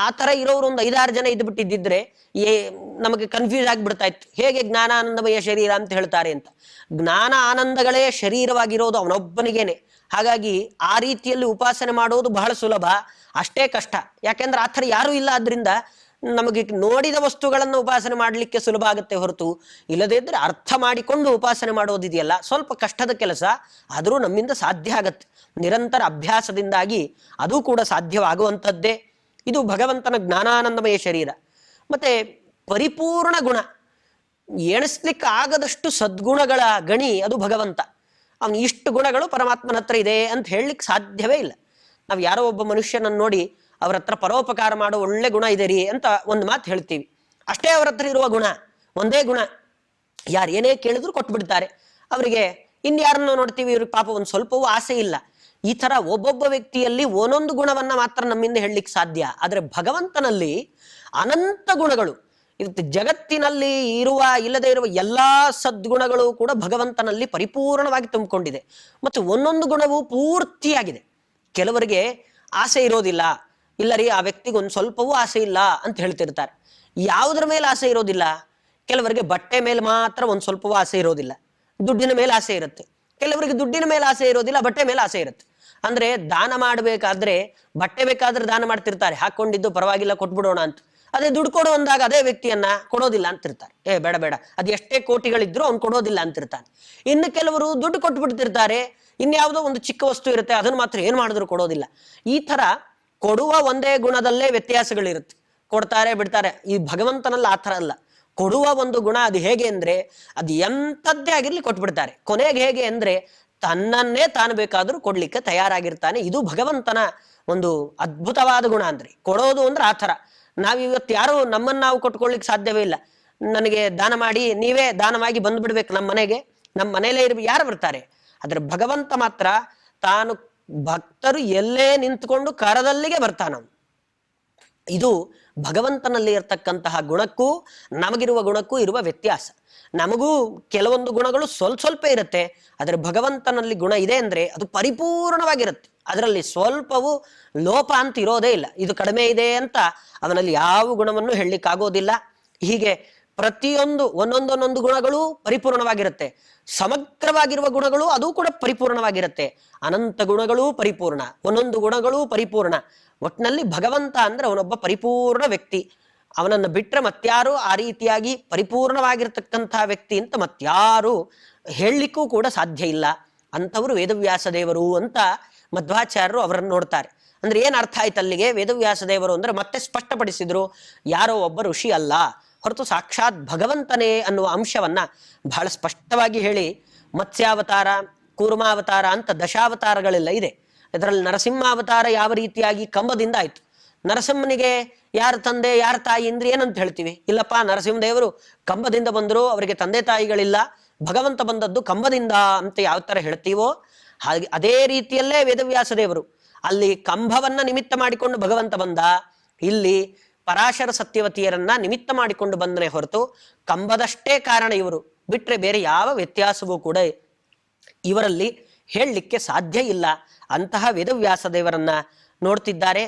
ಆ ಥರ ಇರೋರು ಒಂದು 5-6 ಜನ ಇದ್ಬಿಟ್ಟಿದ್ದಿದ್ರೆ ನಮಗೆ ಕನ್ಫ್ಯೂಸ್ ಆಗಿಬಿಡ್ತಾ ಇತ್ತು, ಹೇಗೆ ಜ್ಞಾನಾನಂದಮಯ ಶರೀರ ಅಂತ ಹೇಳ್ತಾರೆ ಅಂತ. ಜ್ಞಾನ ಆನಂದಗಳೇ ಶರೀರವಾಗಿರೋದು ಅವನೊಬ್ಬನಿಗೇನೆ. ಹಾಗಾಗಿ ಆ ರೀತಿಯಲ್ಲಿ ಉಪಾಸನೆ ಮಾಡೋದು ಬಹಳ ಸುಲಭ, ಅಷ್ಟೇ ಕಷ್ಟ. ಯಾಕೆಂದ್ರೆ ಆ ಥರ ಯಾರೂ ಇಲ್ಲ. ಆದ್ರಿಂದ ನಮಗೆ ನೋಡಿದ ವಸ್ತುಗಳನ್ನು ಉಪಾಸನೆ ಮಾಡಲಿಕ್ಕೆ ಸುಲಭ ಆಗುತ್ತೆ ಹೊರತು, ಇಲ್ಲದೇ ಇದ್ರೆ ಅರ್ಥ ಮಾಡಿಕೊಂಡು ಉಪಾಸನೆ ಮಾಡೋದಿದೆಯಲ್ಲ ಸ್ವಲ್ಪ ಕಷ್ಟದ ಕೆಲಸ. ಆದರೂ ನಮ್ಮಿಂದ ಸಾಧ್ಯ ಆಗತ್ತೆ, ನಿರಂತರ ಅಭ್ಯಾಸದಿಂದಾಗಿ ಅದು ಕೂಡ ಸಾಧ್ಯವಾಗುವಂಥದ್ದೇ. ಇದು ಭಗವಂತನ ಜ್ಞಾನಾನಂದಮಯ ಶರೀರ. ಮತ್ತೆ ಪರಿಪೂರ್ಣ ಗುಣ, ಎಣಿಸ್ಲಿಕ್ಕೆ ಆಗದಷ್ಟು ಸದ್ಗುಣಗಳ ಗಣಿ ಅದು ಭಗವಂತ. ಅವನು ಇಷ್ಟು ಗುಣಗಳು ಪರಮಾತ್ಮನ ಹತ್ರ ಇದೆ ಅಂತ ಹೇಳಲಿಕ್ಕೆ ಸಾಧ್ಯವೇ ಇಲ್ಲ. ನಾವು ಯಾರೋ ಒಬ್ಬ ಮನುಷ್ಯನನ್ನು ನೋಡಿ ಅವ್ರ ಹತ್ರ ಪರೋಪಕಾರ ಮಾಡೋ ಒಳ್ಳೆ ಗುಣ ಇದೆ ರೀ ಅಂತ ಒಂದು ಮಾತು ಹೇಳ್ತೀವಿ, ಅಷ್ಟೇ ಅವ್ರ ಹತ್ರ ಇರುವ ಗುಣ, ಒಂದೇ ಗುಣ. ಯಾರು ಏನೇ ಕೇಳಿದ್ರು ಕೊಟ್ಬಿಡ್ತಾರೆ. ಅವರಿಗೆ ಇನ್ಯಾರನ್ನು ನೋಡ್ತೀವಿ, ಇವ್ರಿಗೆ ಪಾಪ ಒಂದು ಸ್ವಲ್ಪವೂ ಆಸೆ ಇಲ್ಲ. ಈ ತರ ಒಬ್ಬೊಬ್ಬ ವ್ಯಕ್ತಿಯಲ್ಲಿ ಒಂದೊಂದು ಗುಣವನ್ನ ಮಾತ್ರ ನಮ್ಮಿಂದ ಹೇಳಲಿಕ್ಕೆ ಸಾಧ್ಯ. ಆದರೆ ಭಗವಂತನಲ್ಲಿ ಅನಂತ ಗುಣಗಳು. ಇವತ್ತು ಜಗತ್ತಿನಲ್ಲಿ ಇರುವ ಇಲ್ಲದೆ ಇರುವ ಎಲ್ಲಾ ಸದ್ಗುಣಗಳು ಕೂಡ ಭಗವಂತನಲ್ಲಿ ಪರಿಪೂರ್ಣವಾಗಿ ತುಂಬಿಕೊಂಡಿದೆ. ಮತ್ತು ಒಂದೊಂದು ಗುಣವು ಪೂರ್ತಿಯಾಗಿದೆ. ಕೆಲವರಿಗೆ ಆಸೆ ಇರೋದಿಲ್ಲ, ಇಲ್ಲ ರೀ ಆ ವ್ಯಕ್ತಿಗೆ ಒಂದು ಸ್ವಲ್ಪವೂ ಆಸೆ ಇಲ್ಲ ಅಂತ ಹೇಳ್ತಿರ್ತಾರೆ. ಯಾವುದ್ರ ಮೇಲೆ ಆಸೆ ಇರೋದಿಲ್ಲ? ಕೆಲವರಿಗೆ ಬಟ್ಟೆ ಮೇಲೆ ಮಾತ್ರ ಒಂದು ಸ್ವಲ್ಪವೂ ಆಸೆ ಇರೋದಿಲ್ಲ, ದುಡ್ಡಿನ ಮೇಲೆ ಆಸೆ ಇರುತ್ತೆ. ಕೆಲವರಿಗೆ ದುಡ್ಡಿನ ಮೇಲೆ ಆಸೆ ಇರೋದಿಲ್ಲ, ಬಟ್ಟೆ ಮೇಲೆ ಆಸೆ ಇರುತ್ತೆ. ಅಂದ್ರೆ ದಾನ ಮಾಡಬೇಕಾದ್ರೆ ಬಟ್ಟೆ ಬೇಕಾದ್ರೆ ದಾನ ಮಾಡ್ತಿರ್ತಾರೆ, ಹಾಕೊಂಡಿದ್ದು ಪರವಾಗಿಲ್ಲ ಕೊಟ್ಬಿಡೋಣ ಅಂತ. ಅದೇ ದುಡ್ಡು ಕೊಡು ಅಂದಾಗ ಅದೇ ವ್ಯಕ್ತಿಯನ್ನ ಕೊಡೋದಿಲ್ಲ ಅಂತಿರ್ತಾರೆ. ಬೇಡ ಬೇಡ, ಅದು ಎಷ್ಟೇ ಕೋಟಿಗಳಿದ್ರು ಅವ್ನು ಕೊಡೋದಿಲ್ಲ ಅಂತಿರ್ತಾನೆ. ಇನ್ನು ಕೆಲವರು ದುಡ್ಡು ಕೊಟ್ಬಿಡ್ತಿರ್ತಾರೆ, ಇನ್ಯಾವುದೋ ಒಂದು ಚಿಕ್ಕ ವಸ್ತು ಇರುತ್ತೆ, ಅದನ್ನು ಮಾತ್ರ ಏನ್ ಮಾಡಿದ್ರು ಕೊಡೋದಿಲ್ಲ. ಈ ತರ ಕೊಡುವ ಒಂದೇ ಗುಣದಲ್ಲೇ ವ್ಯತ್ಯಾಸಗಳಿರುತ್ತೆ, ಕೊಡ್ತಾರೆ ಬಿಡ್ತಾರೆ. ಈ ಭಗವಂತನಲ್ಲಿ ಆ ಥರ ಅಲ್ಲ. ಕೊಡುವ ಒಂದು ಗುಣ ಅದು ಹೇಗೆ ಅಂದ್ರೆ ಅದು ಎಂಥದ್ದೇ ಆಗಿರ್ಲಿ ಕೊಟ್ಬಿಡ್ತಾರೆ. ಕೊನೆಗೆ ಹೇಗೆ ಅಂದ್ರೆ ತನ್ನನ್ನೇ ತಾನು ಬೇಕಾದ್ರೂ ಕೊಡ್ಲಿಕ್ಕೆ ತಯಾರಾಗಿರ್ತಾನೆ. ಇದು ಭಗವಂತನ ಒಂದು ಅದ್ಭುತವಾದ ಗುಣ. ಅಂದ್ರೆ ಕೊಡೋದು ಅಂದ್ರೆ ಆ ಥರ. ನಾವಿವತ್ತು ಯಾರು ನಮ್ಮನ್ನು ನಾವು ಕೊಟ್ಕೊಳ್ಳಿಕ್ಕೆ ಸಾಧ್ಯವೇ ಇಲ್ಲ. ನನಗೆ ದಾನ ಮಾಡಿ, ನೀವೇ ದಾನವಾಗಿ ಬಂದ್ಬಿಡ್ಬೇಕು ನಮ್ಮ ಮನೆಗೆ, ನಮ್ಮ ಮನೆಯಲ್ಲೇ ಇರ್ಬೇಕು, ಯಾರು ಬರ್ತಾರೆ? ಆದ್ರೆ ಭಗವಂತ ಮಾತ್ರ ತಾನು ಭಕ್ತರು ಎಲ್ಲೇ ನಿಂತ್ಕೊಂಡು ಕರದಲ್ಲಿಗೆ ಬರ್ತಾನ. ಇದು ಭಗವಂತನಲ್ಲಿ ಇರತಕ್ಕಂತಹ ಗುಣಕ್ಕೂ ನಮಗಿರುವ ಗುಣಕ್ಕೂ ಇರುವ ವ್ಯತ್ಯಾಸ. ನಮಗೂ ಕೆಲವೊಂದು ಗುಣಗಳು ಸ್ವಲ್ಪ ಇರುತ್ತೆ, ಆದರೆ ಭಗವಂತನಲ್ಲಿ ಗುಣ ಇದೆ ಅಂದ್ರೆ ಅದು ಪರಿಪೂರ್ಣವಾಗಿರುತ್ತೆ. ಅದರಲ್ಲಿ ಸ್ವಲ್ಪವೂ ಲೋಪ ಅಂತ ಇರೋದೇ ಇಲ್ಲ. ಇದು ಕಡಿಮೆ ಇದೆ ಅಂತ ಅವನಲ್ಲಿ ಯಾವ ಗುಣವನ್ನು ಹೇಳಲಿಕ್ಕಾಗೋದಿಲ್ಲ. ಹೀಗೆ ಪ್ರತಿಯೊಂದು ಒಂದೊಂದೊಂದೊಂದು ಗುಣಗಳು ಪರಿಪೂರ್ಣವಾಗಿರುತ್ತೆ. ಸಮಗ್ರವಾಗಿರುವ ಗುಣಗಳು ಅದು ಕೂಡ ಪರಿಪೂರ್ಣವಾಗಿರುತ್ತೆ. ಅನಂತ ಗುಣಗಳೂ ಪರಿಪೂರ್ಣ, ಒಂದೊಂದು ಗುಣಗಳೂ ಪರಿಪೂರ್ಣ. ಒಟ್ಟಿನಲ್ಲಿ ಭಗವಂತ ಅಂದ್ರೆ ಅವನೊಬ್ಬ ಪರಿಪೂರ್ಣ ವ್ಯಕ್ತಿ. ಅವನನ್ನು ಬಿಟ್ಟರೆ ಮತ್ಯಾರು ಆ ರೀತಿಯಾಗಿ ಪರಿಪೂರ್ಣವಾಗಿರ್ತಕ್ಕಂಥ ವ್ಯಕ್ತಿ ಅಂತ ಮತ್ಯಾರು ಹೇಳಲಿಕ್ಕೂ ಕೂಡ ಸಾಧ್ಯ ಇಲ್ಲ. ಅಂಥವರು ವೇದವ್ಯಾಸ ದೇವರು ಅಂತ ಮಧ್ವಾಚಾರ್ಯರು ಅವರನ್ನು ನೋಡ್ತಾರೆ. ಅಂದ್ರೆ ಏನು ಅರ್ಥ ಆಯ್ತು ಅಲ್ಲಿಗೆ? ವೇದವ್ಯಾಸ ದೇವರು ಅಂದ್ರೆ ಮತ್ತೆ ಸ್ಪಷ್ಟಪಡಿಸಿದ್ರು, ಯಾರೋ ಒಬ್ಬ ಋಷಿ ಅಲ್ಲ, ಹೊರತು ಸಾಕ್ಷಾತ್ ಭಗವಂತನೇ ಅನ್ನುವ ಅಂಶವನ್ನ ಬಹಳ ಸ್ಪಷ್ಟವಾಗಿ ಹೇಳಿ, ಮತ್ಸ್ಯಾವತಾರ, ಕೂರ್ಮಾವತಾರ ಅಂತ ದಶಾವತಾರಗಳೆಲ್ಲ ಇದೆ. ಇದರಲ್ಲಿ ನರಸಿಂಹಾವತಾರ ಯಾವ ರೀತಿಯಾಗಿ ಕಂಬದಿಂದ ಆಯ್ತು. ನರಸಿಂಹನಿಗೆ ಯಾರ ತಂದೆ ಯಾರ ತಾಯಿ ಅಂದ್ರೆ ಏನಂತ ಹೇಳ್ತೀವಿ? ಇಲ್ಲಪ್ಪ, ನರಸಿಂಹದೇವರು ಕಂಬದಿಂದ ಬಂದರು, ಅವರಿಗೆ ತಂದೆ ತಾಯಿಗಳಿಲ್ಲ, ಭಗವಂತ ಬಂದದ್ದು ಕಂಬದಿಂದ ಅಂತ ಯಾವ ತರ ಹೇಳ್ತೀವೋ ಹಾಗೆ ಅದೇ ರೀತಿಯಲ್ಲೇ ವೇದವ್ಯಾಸ ದೇವರು ಅಲ್ಲಿ ಕಂಬವನ್ನ ನಿಮಿತ್ತ ಮಾಡಿಕೊಂಡು ಭಗವಂತ ಬಂದ, ಇಲ್ಲಿ ಪರಾಶರ ಸತ್ಯವತಿಯರನ್ನ ನಿಮಿತ್ತ ಮಾಡಿಕೊಂಡು ಬಂದನೆ ಹೊರತು ಕಂಬದಷ್ಟೇ ಕಾರಣ ಇವರು, ಬಿಟ್ರೆ ಬೇರೆ ಯಾವ ವ್ಯತ್ಯಾಸವೂ ಕೂಡ ಇವರಲ್ಲಿ ಹೇಳಲಿಕ್ಕೆ ಸಾಧ್ಯ ಇಲ್ಲ. ಅಂತಹ ವೇದವ್ಯಾಸ ದೇವರನ್ನ ನೋಡ್ತಿದ್ದಾರೆ.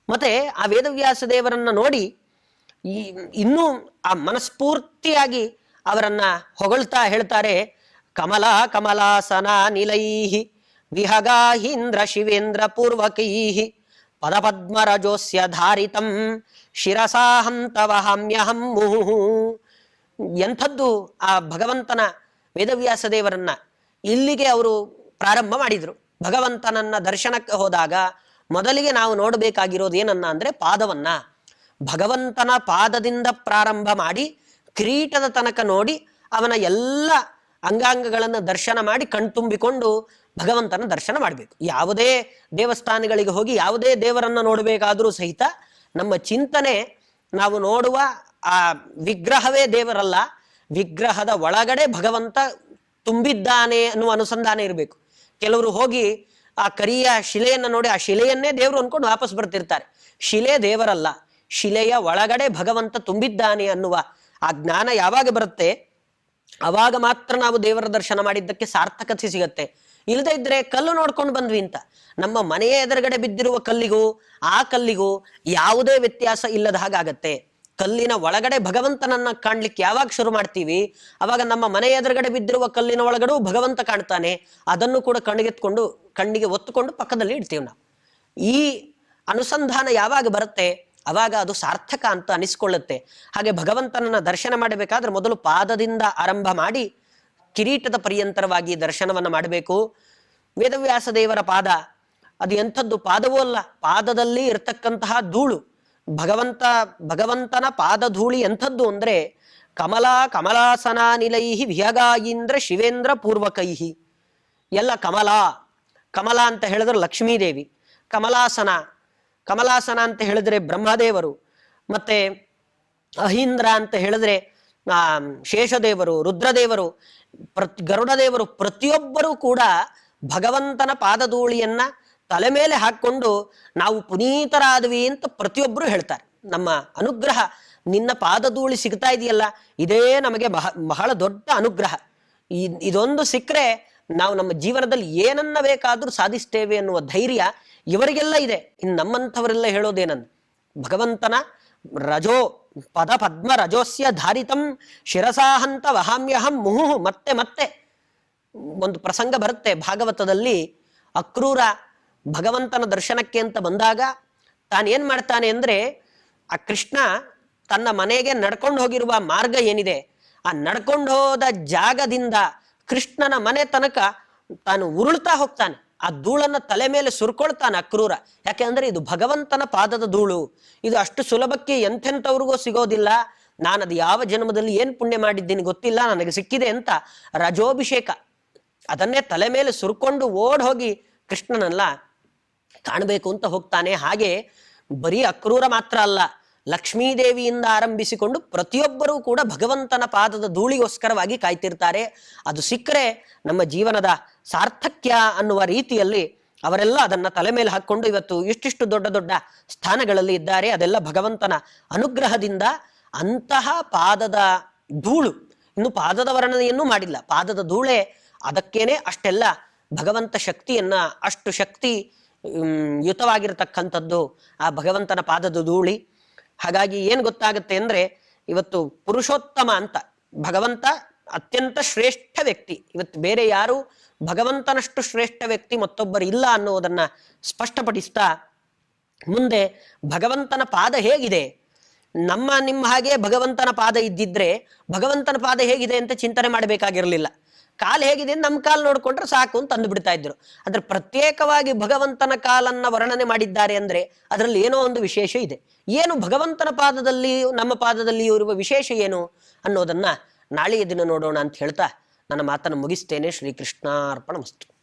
ಮತ್ತೆ ಆ ವೇದವ್ಯಾಸ ದೇವರನ್ನ ನೋಡಿ ಇನ್ನೂ ಆ ಮನಸ್ಫೂರ್ತಿಯಾಗಿ ಅವರನ್ನ ಹೊಗಳ್ತಾ ಹೇಳ್ತಾರೆ, ಕಮಲಾ ಕಮಲಾಸನ ನಿಲೈಹಿ ವಿಹಗಾಹೀಂದ್ರ ಶಿವೇಂದ್ರ ಪೂರ್ವಕೈಹಿ ಪದಪದ್ಮರಜೋಸ್ಯ ಧಾರಿತಂ ಶಿರಸಾಹಂತವಹಮ್ಯಹಂ ಮುಹು. ಎಂಥದ್ದು ಆ ಭಗವಂತನ ವೇದವ್ಯಾಸ ದೇವರನ್ನ ಇಲ್ಲಿಗೆ ಅವರು ಪ್ರಾರಂಭ ಮಾಡಿದ್ರು. ಭಗವಂತನನ್ನ ದರ್ಶನಕ್ಕೆ ಹೋದಾಗ ಮೊದಲಿಗೆ ನಾವು ನೋಡಬೇಕಾಗಿರೋದು ಏನನ್ನ ಅಂದ್ರೆ ಪಾದವನ್ನ. ಭಗವಂತನ ಪಾದದಿಂದ ಪ್ರಾರಂಭ ಮಾಡಿ ಕಿರೀಟದ ತನಕ ನೋಡಿ ಅವನ ಎಲ್ಲ ಅಂಗಾಂಗಗಳನ್ನು ದರ್ಶನ ಮಾಡಿ ಕಣ್ತುಂಬಿಕೊಂಡು ಭಗವಂತನ ದರ್ಶನ ಮಾಡಬೇಕು. ಯಾವುದೇ ದೇವಸ್ಥಾನಗಳಿಗೆ ಹೋಗಿ ಯಾವುದೇ ದೇವರನ್ನ ನೋಡಬೇಕಾದ್ರೂ ಸಹಿತ ನಮ್ಮ ಚಿಂತನೆ ನಾವು ನೋಡುವ ಆ ವಿಗ್ರಹವೇ ದೇವರಲ್ಲ, ವಿಗ್ರಹದ ಒಳಗಡೆ ಭಗವಂತ ತುಂಬಿದ್ದಾನೆ ಅನ್ನುವ ಅನುಸಂಧಾನ ಇರಬೇಕು. ಕೆಲವರು ಹೋಗಿ ಆ ಕರಿಯ ಶಿಲೆಯನ್ನು ನೋಡಿ ಆ ಶಿಲೆಯನ್ನೇ ದೇವರು ಅನ್ಕೊಂಡು ವಾಪಸ್ ಬರ್ತಿರ್ತಾರೆ. ಶಿಲೆ ದೇವರಲ್ಲ, ಶಿಲೆಯ ಒಳಗಡೆ ಭಗವಂತ ತುಂಬಿದ್ದಾನೆ ಅನ್ನುವ ಆ ಜ್ಞಾನ ಯಾವಾಗ ಬರುತ್ತೆ ಅವಾಗ ಮಾತ್ರ ನಾವು ದೇವರ ದರ್ಶನ ಮಾಡಿದ್ದಕ್ಕೆ ಸಾರ್ಥಕತೆ ಸಿಗತ್ತೆ. ಇಲ್ಲದೆ ಇದ್ರೆ ಕಲ್ಲು ನೋಡ್ಕೊಂಡು ಬಂದ್ವಿ ಅಂತ ನಮ್ಮ ಮನೆಯ ಎದುರುಗಡೆ ಬಿದ್ದಿರುವ ಕಲ್ಲಿಗೂ ಆ ಕಲ್ಲಿಗೂ ಯಾವುದೇ ವ್ಯತ್ಯಾಸ ಇಲ್ಲದ ಹಾಗಾಗತ್ತೆ. ಕಲ್ಲಿನ ಒಳಗಡೆ ಭಗವಂತನನ್ನ ಕಾಣ್ಲಿಕ್ಕೆ ಯಾವಾಗ ಶುರು ಮಾಡ್ತೀವಿ ಅವಾಗ ನಮ್ಮ ಮನೆ ಎದುರುಗಡೆ ಬಿದ್ದಿರುವ ಕಲ್ಲಿನ ಒಳಗಡೆ ಭಗವಂತ ಕಾಣ್ತಾನೆ. ಅದನ್ನು ಕೂಡ ಕಣ್ಣಿಗೆ ಒತ್ತುಕೊಂಡು ಪಕ್ಕದಲ್ಲಿ ಇಡ್ತೀವಿ ನಾವು. ಈ ಅನುಸಂಧಾನ ಯಾವಾಗ ಬರುತ್ತೆ ಅವಾಗ ಅದು ಸಾರ್ಥಕ ಅಂತ ಅನಿಸ್ಕೊಳ್ಳುತ್ತೆ. ಹಾಗೆ ಭಗವಂತನನ್ನ ದರ್ಶನ ಮಾಡಬೇಕಾದ್ರೆ ಮೊದಲು ಪಾದದಿಂದ ಆರಂಭ ಮಾಡಿ ಕಿರೀಟದ ಪರ್ಯಂತರವಾಗಿ ದರ್ಶನವನ್ನ ಮಾಡಬೇಕು. ವೇದವ್ಯಾಸ ದೇವರ ಪಾದ ಅದು ಎಂಥದ್ದು ಪಾದವೂ ಅಲ್ಲ, ಪಾದದಲ್ಲಿ ಇರತಕ್ಕಂತಹ ಧೂಳು. ಭಗವಂತನ ಪಾದಧೂಳಿ ಎಂಥದ್ದು ಅಂದ್ರೆ ಕಮಲಾ ಕಮಲಾಸನ ನಿಲೈಹಿ ವಿಹಗಾಯೀಂದ್ರ ಶಿವೇಂದ್ರ ಪೂರ್ವಕೈಹಿ. ಎಲ್ಲ ಕಮಲ ಅಂತ ಹೇಳಿದ್ರೆ ಲಕ್ಷ್ಮೀದೇವಿ, ಕಮಲಾಸನ ಅಂತ ಹೇಳಿದ್ರೆ ಬ್ರಹ್ಮದೇವರು, ಮತ್ತೆ ಅಹೀಂದ್ರ ಅಂತ ಹೇಳಿದ್ರೆ ಶೇಷದೇವರು, ರುದ್ರದೇವರು, ಗರುಡದೇವರು, ಪ್ರತಿಯೊಬ್ಬರೂ ಕೂಡ ಭಗವಂತನ ಪಾದಧೂಳಿಯನ್ನ ತಲೆ ಮೇಲೆ ಹಾಕೊಂಡು ನಾವು ಪುನೀತರಾದ್ವಿ ಅಂತ ಪ್ರತಿಯೊಬ್ಬರು ಹೇಳ್ತಾರೆ. ನಮ್ಮ ಅನುಗ್ರಹ, ನಿನ್ನ ಪಾದಧೂಳಿ ಸಿಗ್ತಾ ಇದೆಯಲ್ಲ ಇದೇ ನಮಗೆ ಬಹಳ ದೊಡ್ಡ ಅನುಗ್ರಹ. ಇದೊಂದು ಸಿಕ್ಕರೆ ನಾವು ನಮ್ಮ ಜೀವನದಲ್ಲಿ ಏನನ್ನ ಬೇಕಾದ್ರೂ ಸಾಧಿಸ್ತೇವೆ ಅನ್ನುವ ಧೈರ್ಯ ಇವರಿಗೆಲ್ಲ ಇದೆ. ಇನ್ನು ನಮ್ಮಂಥವರೆಲ್ಲ ಹೇಳೋದೇನಂದ್ ಭಗವಂತನ ರಜೋ ಪದ ಪದ್ಮ ರಜೋಸ್ಯ ಧಾರಿತಂ ಶಿರಸಾಹಂತ ವಹಾಮ್ಯಹಂ ಮುಹು. ಮತ್ತೆ ಮತ್ತೆ ಒಂದು ಪ್ರಸಂಗ ಬರುತ್ತೆ ಭಾಗವತದಲ್ಲಿ. ಅಕ್ರೂರ ಭಗವಂತನ ದರ್ಶನಕ್ಕೆ ಅಂತ ಬಂದಾಗ ತಾನೇನ್ ಮಾಡ್ತಾನೆ ಅಂದ್ರೆ ಆ ಕೃಷ್ಣ ತನ್ನ ಮನೆಗೆ ನಡ್ಕೊಂಡು ಹೋಗಿರುವ ಮಾರ್ಗ ಏನಿದೆ ಆ ನಡ್ಕೊಂಡು ಹೋದ ಜಾಗದಿಂದ ಕೃಷ್ಣನ ಮನೆ ತನಕ ತಾನು ಉರುಳ್ತಾ ಹೋಗ್ತಾನೆ. ಆ ಧೂಳನ್ನ ತಲೆ ಮೇಲೆ ಸುರ್ಕೊಳ್ತಾನೆ ಅಕ್ರೂರ. ಯಾಕೆಂದ್ರೆ ಇದು ಭಗವಂತನ ಪಾದದ ಧೂಳು, ಇದು ಅಷ್ಟು ಸುಲಭಕ್ಕೆ ಎಂಥೆಂಥವ್ರಿಗೂ ಸಿಗೋದಿಲ್ಲ. ನಾನದು ಯಾವ ಜನ್ಮದಲ್ಲಿ ಏನ್ ಪುಣ್ಯ ಮಾಡಿದ್ದೀನಿ ಗೊತ್ತಿಲ್ಲ, ನನಗೆ ಸಿಕ್ಕಿದೆ ಅಂತ ರಜೋಭಿಷೇಕ ಅದನ್ನೇ ತಲೆ ಮೇಲೆ ಸುರ್ಕೊಂಡು ಓಡ್ ಹೋಗಿ ಕೃಷ್ಣನಲ್ಲ ಕಾಣಬೇಕು ಅಂತ ಹೋಗ್ತಾನೆ. ಹಾಗೆ ಬರೀ ಅಕ್ರೂರ ಮಾತ್ರ ಅಲ್ಲ, ಲಕ್ಷ್ಮೀದೇವಿಯಿಂದ ಆರಂಭಿಸಿಕೊಂಡು ಪ್ರತಿಯೊಬ್ಬರೂ ಕೂಡ ಭಗವಂತನ ಪಾದದ ಧೂಳಿಗೋಸ್ಕರವಾಗಿ ಕಾಯ್ತಿರ್ತಾರೆ. ಅದು ಸಿಕ್ಕರೆ ನಮ್ಮ ಜೀವನದ ಸಾರ್ಥಕ್ಯ ಅನ್ನುವ ರೀತಿಯಲ್ಲಿ ಅವರೆಲ್ಲ ಅದನ್ನ ತಲೆ ಮೇಲೆ ಹಾಕೊಂಡು ಇವತ್ತು ಇಷ್ಟಿಷ್ಟು ದೊಡ್ಡ ದೊಡ್ಡ ಸ್ಥಾನಗಳಲ್ಲಿ ಇದ್ದಾರೆ. ಅದೆಲ್ಲ ಭಗವಂತನ ಅನುಗ್ರಹದಿಂದ. ಅಂತಹ ಪಾದದ ಧೂಳು, ಇನ್ನು ಪಾದದ ವರ್ಣನೆಯನ್ನು ಮಾಡಿಲ್ಲ, ಪಾದದ ಧೂಳೆ ಅದಕ್ಕೇನೆ ಅಷ್ಟೆಲ್ಲ ಭಗವಂತ ಶಕ್ತಿಯನ್ನ, ಅಷ್ಟು ಶಕ್ತಿ ಯುತವಾಗಿರತಕ್ಕಂಥದ್ದು ಆ ಭಗವಂತನ ಪಾದದ ಧೂಳಿ. ಹಾಗಾಗಿ ಏನ್ ಗೊತ್ತಾಗುತ್ತೆ ಅಂದ್ರೆ ಇವತ್ತು ಪುರುಷೋತ್ತಮ ಅಂತ ಭಗವಂತ ಅತ್ಯಂತ ಶ್ರೇಷ್ಠ ವ್ಯಕ್ತಿ. ಇವತ್ತು ಬೇರೆ ಯಾರು ಭಗವಂತನಷ್ಟು ಶ್ರೇಷ್ಠ ವ್ಯಕ್ತಿ ಮತ್ತೊಬ್ಬರು ಇಲ್ಲ ಅನ್ನೋದನ್ನ ಸ್ಪಷ್ಟಪಡಿಸ್ತಾ ಮುಂದೆ ಭಗವಂತನ ಪಾದ ಹೇಗಿದೆ, ನಿಮ್ಮ ಹಾಗೆ ಭಗವಂತನ ಪಾದ ಇದ್ದಿದ್ರೆ ಭಗವಂತನ ಪಾದ ಹೇಗಿದೆ ಅಂತ ಚಿಂತನೆ ಮಾಡಬೇಕಾಗಿರಲಿಲ್ಲ. ಕಾಲು ಹೇಗಿದೆ ನಮ್ಮ ಕಾಲು ನೋಡ್ಕೊಂಡ್ರೆ ಸಾಕು ಅಂತ ಅಂದು ಬಿಡ್ತಾ ಇದ್ರು. ಅದ್ರ ಪ್ರತ್ಯೇಕವಾಗಿ ಭಗವಂತನ ಕಾಲನ್ನ ವರ್ಣನೆ ಮಾಡಿದ್ದಾರೆ ಅಂದ್ರೆ ಅದರಲ್ಲಿ ಏನೋ ಒಂದು ವಿಶೇಷ ಇದೆ. ಏನು ಭಗವಂತನ ಪಾದದಲ್ಲಿ ನಮ್ಮ ಪಾದದಲ್ಲಿ ಇರುವ ವಿಶೇಷ ಏನು ಅನ್ನೋದನ್ನ ನಾಳೆಯ ದಿನ ನೋಡೋಣ ಅಂತ ಹೇಳ್ತಾ ನನ್ನ ಮಾತನ್ನು ಮುಗಿಸ್ತೇನೆ. ಶ್ರೀಕೃಷ್ಣಾರ್ಪಣಮಸ್ತು.